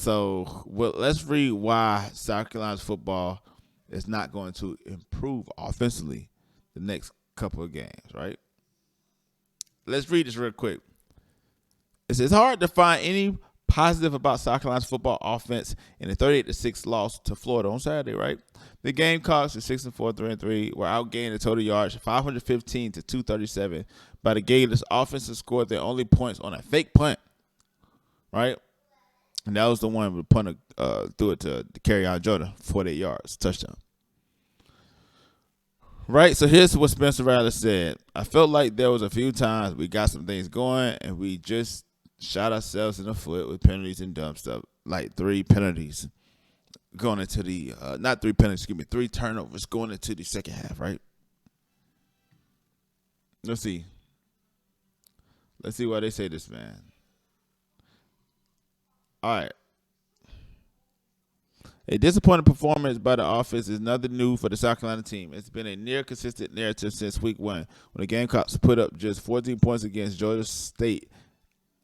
So let's read why South Carolina's football is not going to improve offensively the next couple of games, right? Let's read this real quick. It's hard to find any positive about South Carolina's football offense in a 38-6 loss to Florida on Saturday, right? The Gamecocks are 6-4, 3-3, were outgained the total yards 515 to 237 by the Gators. Offensive scored their only points on a fake punt, right? And that was the one where the punter threw it to carry out Jordan, 48 yards, touchdown. Right, so here's what Spencer Rattler said. I felt like there was a few times we got some things going and we just shot ourselves in the foot with penalties and dumb stuff, like 3 penalties going into the not 3 penalties, 3 turnovers going into the second half, right? Let's see why they say this, man. All right. A disappointing performance by the offense is nothing new for the South Carolina team. It's been a near consistent narrative since week 1 when the Gamecocks put up just 14 points against Georgia State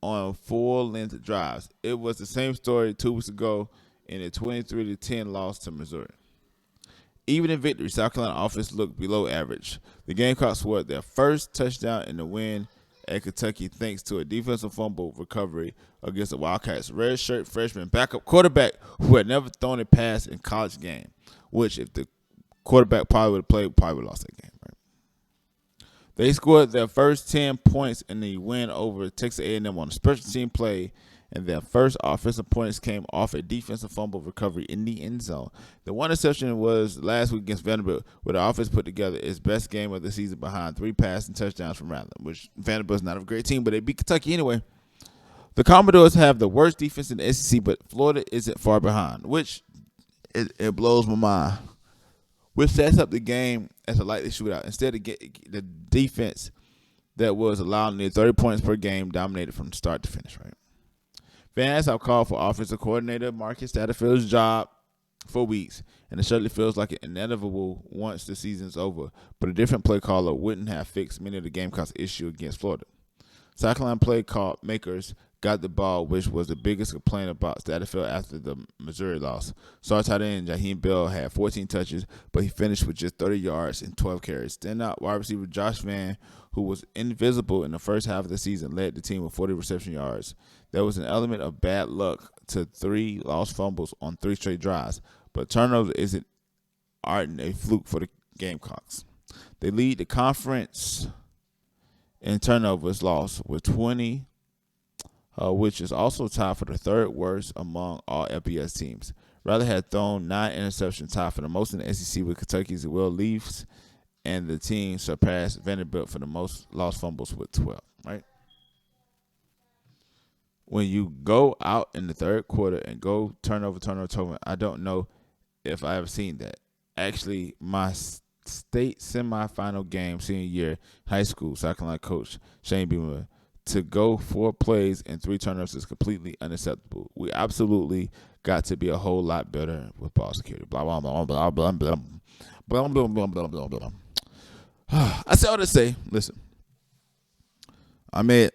on full-length drives. It was the same story 2 weeks ago in a 23-10 loss to Missouri. Even in victory, South Carolina offense looked below average. The Gamecocks scored their first touchdown in the win at Kentucky thanks to a defensive fumble recovery against the Wildcats' redshirt freshman backup quarterback who had never thrown a pass in college game, which if the quarterback probably would have played, probably would have lost that game. Right? They scored their first 10 points in the win over Texas A&M on a special team play, and their first offensive points came off a defensive fumble recovery in the end zone. The one exception was last week against Vanderbilt, where the offense put together its best game of the season behind 3 passing touchdowns from Rattler, which Vanderbilt's not a great team, but they beat Kentucky anyway. The Commodores have the worst defense in the SEC, but Florida isn't far behind, which it blows my mind. Which sets up the game as a likely shootout. Instead of the defense that was allowing near 30 points per game dominated from start to finish, right? Fans have called for offensive coordinator Marcus Satterfield's job for weeks, and it certainly feels like an inevitable once the season's over, but a different play caller wouldn't have fixed many of the Gamecocks' issue against Florida. South Carolina play call makers got the ball, which was the biggest complaint about Satterfield after the Missouri loss. Star tight end Jaheim Bell had 14 touches, but he finished with just 30 yards and 12 carries. Standout wide receiver Josh Vann, who was invisible in the first half of the season, led the team with 40 reception yards. There was an element of bad luck to 3 lost fumbles on 3 straight drives, but turnovers aren't a fluke for the Gamecocks. They lead the conference in turnovers lost with 20, which is also tied for the 3rd worst among all FBS teams. Rattler had thrown 9 interceptions, tied for the most in the SEC with Kentucky's Will Leafs, and the team surpassed Vanderbilt for the most lost fumbles with 12, right? When you go out in the 3rd quarter and go turnover, I don't know if I ever seen that. Actually, my state semifinal game senior year, high school, South Carolina coach Shane Beamer, to go 4 plays and 3 turnovers is completely unacceptable. We absolutely got to be a whole lot better with ball security. Blah, blah, blah, blah, blah, blah, blah, blah, blah, blah, blah, blah. I say all to say, listen, I mean,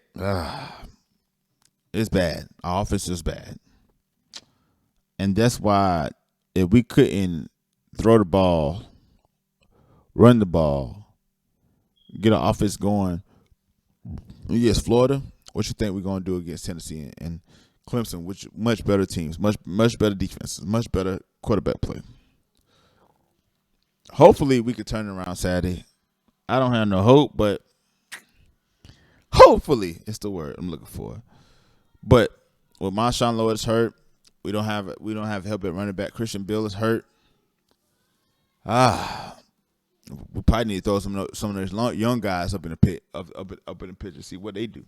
it's bad. Our offense is bad. And that's why if we couldn't throw the ball, run the ball, get our offense going against Florida, what you think we're going to do against Tennessee and Clemson, which much better teams, much better defenses, much better quarterback play. Hopefully we could turn it around Saturday. I don't have no hope, but hopefully it's the word I'm looking for. But with Marshawn Lord is hurt, we don't have help at running back. Christian Bill is hurt. We probably need to throw some of those young guys up in the pit, up in the pitch and see what they do.